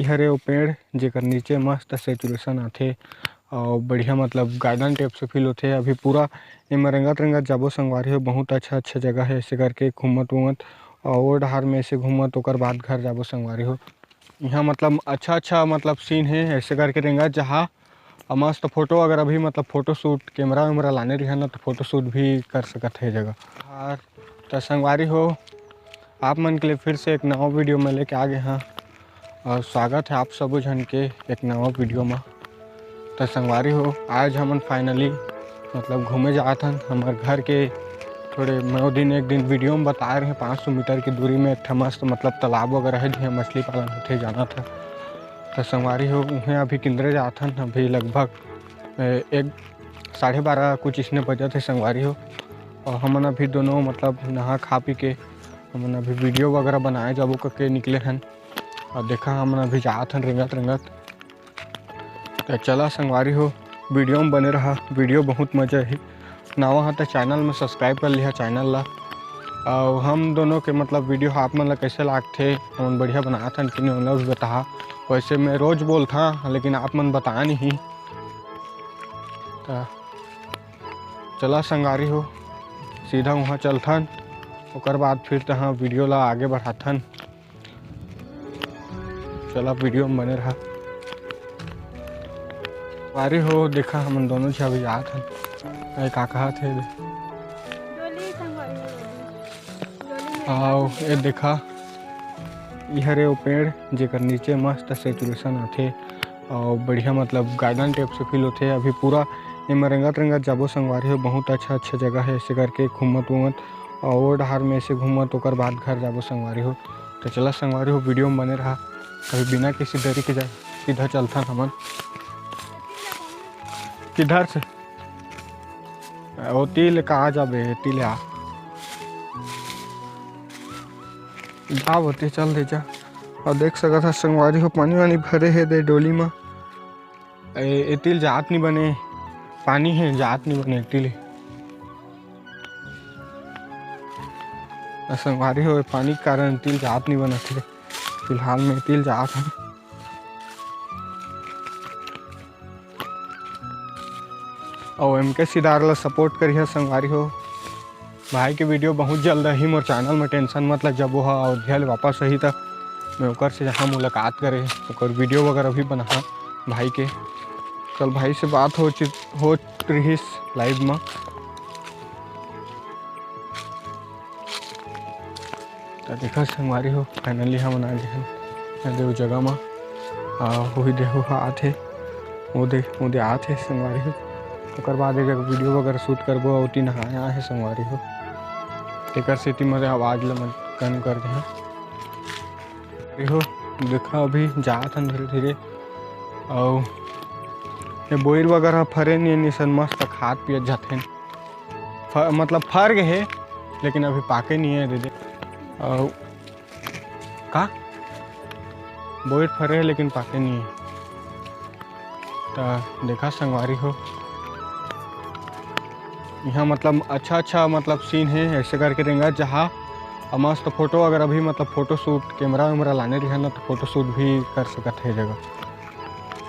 हरे वो पेड़ जेकर नीचे मस्त सेचुरेशन आथे और बढ़िया मतलब गार्डन टाइप से फील होथे। अभी पूरा एमा रंगत रंगत जाबो संगवारी हो, बहुत अच्छा अच्छा जगह है। ऐसे करके घूमत उमत और वो डहार में ऐसे घूमत ओकर बाद घर जाबो संगवारी हो। यहाँ मतलब अच्छा अच्छा मतलब सीन है। ऐसे करके रेंगत जहाँ मस्त फोटो अगर अभी मतलब फ़ोटो शूट कैमरा वैमरा लाने रही ना तो फ़ोटो शूट भी कर सकत है जगह। और तो संगवारी हो, आप मन के लिए फिर से एक नवा वीडियो में लेके आ गए हैं और स्वागत है आप सब जन के एक नवा वीडियो में। तो संगवारी हो, आज हमन फाइनली मतलब घूमे जात हन हमारे घर के थोड़े 9 दिन एक दिन वीडियो में बता रहे हैं 500 मीटर की दूरी में एक मस्त मतलब तालाब वगैरह है जहाँ मछली पालन होते जाना था। तो संगवारी हो उन्हें अभी किंदरे जात हन। अभी लगभग 1-12:30 कुछ इसने बजा थे संगवारी हो। और हमन अभी दोनों मतलब नहा खा पी के हमन अभी वीडियो वगैरह बनाए जाबो करके निकले हन। और देखा हमन अभी जात हन रेंगत रेंगत। तो चला संगवारी हो, वीडियो में बने रहा, वीडियो बहुत मजा है। नवा है तो चैनल में सब्सक्राइब कर लिया चैनल ला। और हम दोनों के मतलब वीडियो आप मन ला कैसे लागथे, हम बढ़िया बनात हन कि नहीं उन्हें भी बता। वैसे मैं रोज बोलता लेकिन आप मन बताया नहीं। तो चला संगवारी हो, सीधा वहाँ चलथन ओकर बाद फिर तहाँ वीडियो ला आगे बढ़ाथन। चला वीडियो में बने रहा। संगवारी हो देखा हम दोनों से अभी जात हन। का कहत है आओ ये देखा हरे वो पेड़ जेकर नीचे मस्त सेचुरेशन आथे और बढ़िया मतलब गार्डन टाइप से फील होथे। अभी पूरा एमा रंगत रंगत जाबो संगवारी हो, बहुत अच्छा अच्छा जगह है। ऐसे करके घूमत उमत और वो डहार में ऐसे घूमत ओकर बाद घर जाबो संगवारी हो। तो चला संगवारी हो, वीडियो में बने रहा। कभी बिना किसी देरी के जाए सीधा चलता हमन। किधर से ओ तिल कहाँ जाबे, तिल आ जा होते चल दे जा। और देख सकत संगवारी हो पानी वानी भरे है दे डोली में। ए तिल जात नहीं बने, पानी है जात नहीं बने तिल। संगवारी हो पानी के कारण तिल जात नहीं बना थे। फिलहाल में तिल जात है। और MK सिदार ला सपोर्ट करिए संगवारी हो। भाई के वीडियो बहुत जल्द ही मोर चैनल में, टेंशन मतलब जब वो अयोध्या ले वापस रही था मैं ओकर से जहाँ मुलाकात करे ओकर वीडियो वगैरह भी बना भाई के। कल भाई से बात हो रही लाइव में। तो देखा संगवारी हो फाइनली हम आ गए हैं देव जगह में। वही देखो आते वो दे आते संगवारी हो। ओकर बाद एक वीडियो वगैरह शूट करबो और तीन नहाया है संगवारी हो। एक सेती मेरे आवाज़ ला कम कर दे हो। देखा अभी जात हन धीरे धीरे और ये बोर वगैरह फरे नहीं निसन मस्त खाद पियत जाते मतलब फर गए है लेकिन अभी पाके नहीं है दीदी। और का बोर फरे है लेकिन पाके नहीं है। तो देखा संगवारी हो यहाँ मतलब अच्छा अच्छा मतलब सीन है। ऐसे करके रेंगा जहाँ मस्त फोटो अगर अभी मतलब फ़ोटो शूट कैमरा वैमरा लाने रही ना तो फ़ोटो शूट भी कर सकत है जगह।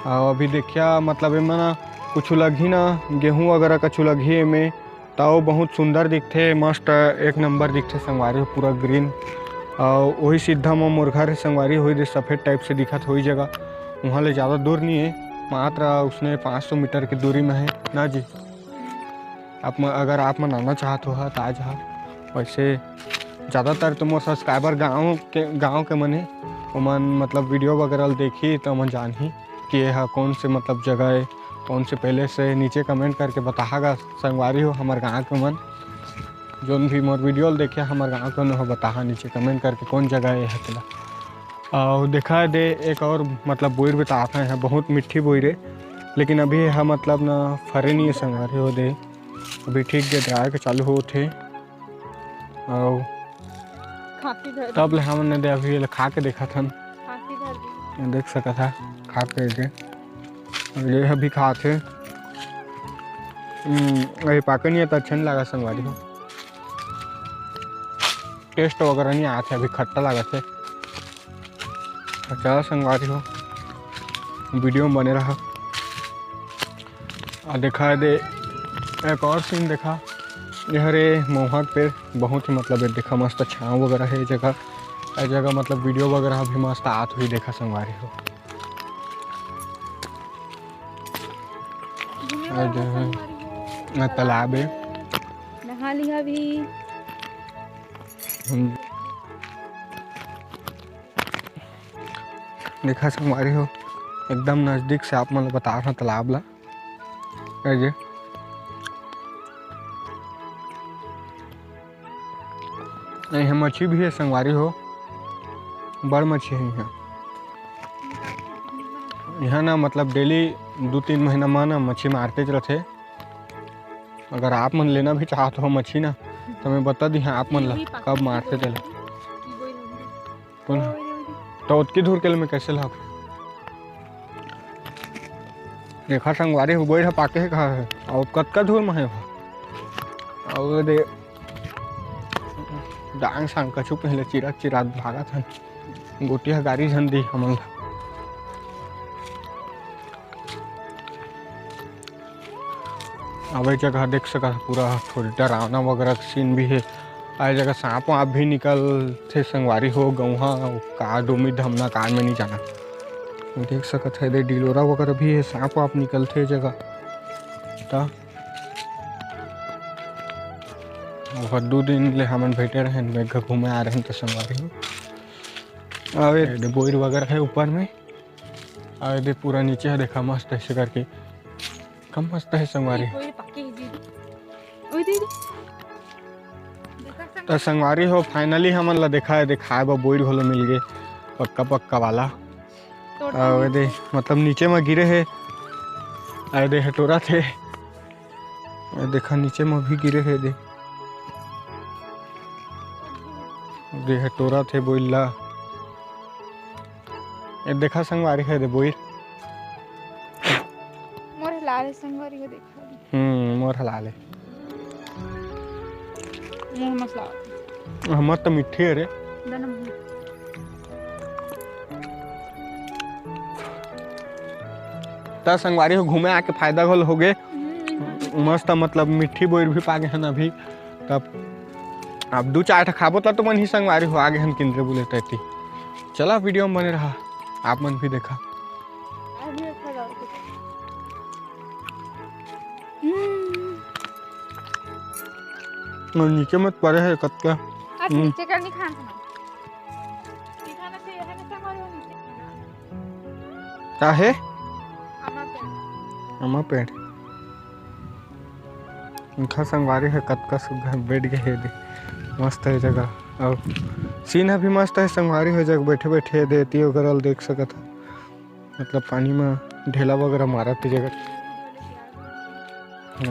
और अभी देखिया मतलब एम ना कुछ लगी ना गेहूँ वगैरह कछु लगी में तो बहुत सुंदर दिखते, मस्त एक नंबर दिखते संगवारी हो, पूरा ग्रीन। और वही सीधा में मोर घर है संगवारी हो, दे सफ़ेद टाइप से दिखत हो जगह। वहाँ ले ज़्यादा दूर नहीं है, मात्र उसने 500 मीटर की दूरी में है ना जी। आप अगर आप मन आना चाहते हो तो आज वैसे ज़्यादातर तो मोर सब्सक्राइबर गाँव के मन है। ओमन मतलब वीडियो वगैरह देखी तो मन जान ही कि यह कौन से मतलब जगह है, कौन से पहले से नीचे कमेंट करके बताएगा संगवारी हो। हमारे गाँव के मन जो भी मोर वीडियो देखे हमारे गाँव के मन बताहा नीचे कमेंट करके कौन जगह है तेला। और देखा दे एक और मतलब बोर बताते हैं, बहुत मीठी बोर है लेकिन अभी यह मतलब ना फरे नहीं है संगवारी हो दे। अभी ठीक दे ड्राई के चालू होते और तब ले हमने दे अभी खा के देखा था, देख सका था खा के ये अभी खाते अभी पाके नहीं है तो अच्छा नहीं लगा संगवारी हो। टेस्ट वगैरह नहीं आया थे, अभी खट्टा लगा थे। अच्छा संगवारी हो। वीडियो में बने रहा। देखा दे एक और सीन देखा, यह रे महुआ पे बहुत ही मतलब ये देखा मस्त छाँव वगैरह है ये जगह मतलब वीडियो वगैरह भी मस्त आत हुई देखा संगवारी हो। तालाब है, नहा लिया भी। देखा संगवारी हो एकदम नज़दीक से आप मतलब बता रहा तालाब ला ये यहाँ मच्छी भी है संगवारी हो, बड़ मच्छी है यहाँ ना मतलब डेली 2-3 महीना में ना मच्छी मारते रहते। अगर आप मन लेना भी चाहते हो मच्छी ना तो मैं बता दी आप मन ला कब मारते थे तो उतकी दूर के लिए मैं कैसे ला देखा संगवारी हो बोल पाके है कहा है और कतका दूर में है और दे डांग सांग कछु पहले चिरा भागा था गोटिया गाड़ी झन दी हमन ला। अब ये जगह देख सका पूरा थोड़ी डरावना वगैरह सीन भी है। आई जगह सांप वाप भी निकल थे संगवारी हो गौहा का डोमी धमना कार में नहीं जाना देख सकत है। डिलोरा वगैरह भी है, सांप वाप निकलते जगह ता 2 दिन ले हमन बैठे रहे मेघ घूमे आ रहे तो संगवारी हो। अरे बोर वगैरह है ऊपर में और दे पूरा नीचे है देखा मस्त ऐसे करके कम मस्त है संगवारी। तो संगवारी हो फाइनली हमन ला देखा है दिखाए बा बोर होलो मिल गए पक्का वाला और दे मतलब नीचे में गिरे है और दे हटोरा थे देखा नीचे में भी गिरे है दे हटोरा थे बोइला ये देखा संगवारी है दे बोइर मोर लाल संगवारी को देखा मोर हलाले मुंह मसला हमर तो मिठी है रे ता संगवारी हो घूमे आके फायदा घल हो गए मस्त मतलब मिठी बोर भी पागे हन अभी तब अब 2-4 खाबो तो मन ही संगवारी हो आगे हन केंद्र बोले तैती चला वीडियो में बने रहा आप मन भी देखा। नीचे मत पड़े है कत्का नीचे करनी खाना से है ना संगवारी हो नीचे का है अमा पेड़ इनका संगवारी है कत्का सुबह बैठ गए है मस्त है जगह और सीन भी मस्त है संगवारी हो जगह बैठे देती वगैरह देख सकत है मतलब पानी में ढेला वगैरह मारा थी जगह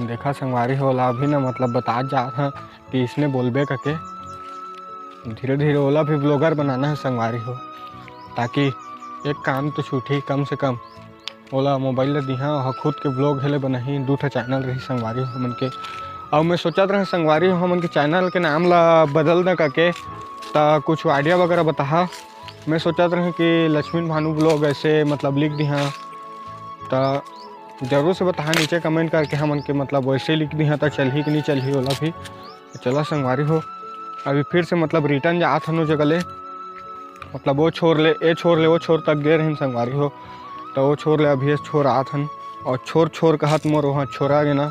देखा संगवारी होला अभी ना मतलब बता जा रहा कि इसने बोलबे करके धीरे धीरे ओला भी ब्लॉगर बनाना है संगवारी हो ताकि एक काम तो छूटी कम से कम ओला मोबाइल दिहा और खुद के ब्लॉग हेले बनाही 2 चैनल रही संगवारी हो हमन के। और मैं सोचत रहे संगवारी हो हमन के चैनल के नाम ला बदल न करके ता कुछ आइडिया वगैरह बता। मैं सोचत रहे कि लक्ष्मी भानु ब्लॉग ऐसे मतलब लिख दी हाँ ता जरूर से बता नीचे कमेंट करके हमन के मतलब वैसे लिख दी हाँ तो चल ही कि नहीं चल ही ओला भी चला संगवारी हो। अभी फिर से मतलब रिटर्न जात हन जगह ले मतलब वो छोड़ ले वो छोर तक गए रहे संगवारी हो तो वो छोड़ ले अभी छोर आत हन और छोर कहत मोर वहाँ छोरा गे ना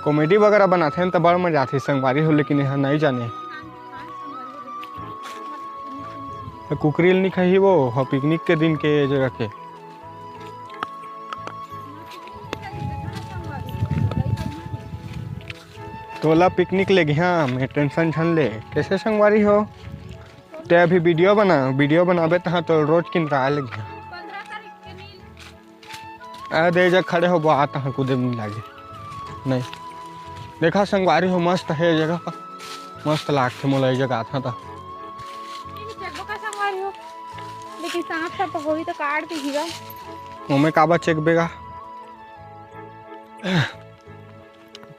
कॉमेडी वगैरह बनाते हैं तो बड़ा मजा आती संगवारी हो लेकिन यहाँ नहीं जाने कुकरील नहीं खाई वो पिकनिक के दिन के जगह के तोला पिकनिक ले गया मैं टेंशन झन ले कैसे संगवारी हो ते अभी वीडियो बनाबे तहाँ तो रोज किन रहा ले गया दे जग खड़े हो आता हाँ कूदे नहीं लागे नहीं देखा संगवारी हो मस्त है जगह मस्त लागते मोला जगह आता था लेकिन सांप सब होई तो काट दीजिएगा मुँह काबा चेक बेगा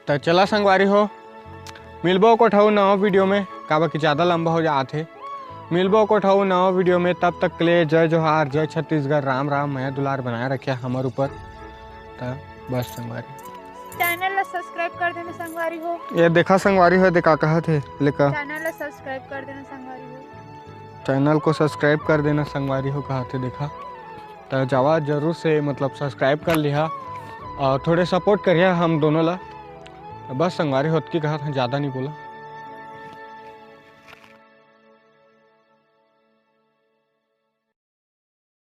तो चला संगवारी हो मिलबो को ठहु नवा वीडियो में काबा कि ज़्यादा लंबा हो जाते मिलबो को ठाऊ नवा वीडियो में, तब तक के लिए जय जोहार, जय छत्तीसगढ़, राम राम, मैं दुलार बनाए रखे हमारे ऊपर। तो बस संगवारी चैनल ला सब्सक्राइब कर देना संगवारी हो। ये देखा संगवारी हो, देखा कहा थे लेका चैनल ला सब्सक्राइब कर देना संगवारी हो। चैनल को सब्सक्राइब कर देना संगवारी हो कहा थे देखा। तो जावा जरूर से मतलब सब्सक्राइब कर लिया और थोड़े सपोर्ट करिए हम दोनों ला। बस संगवारी होत की कहा था, ज़्यादा नहीं बोला।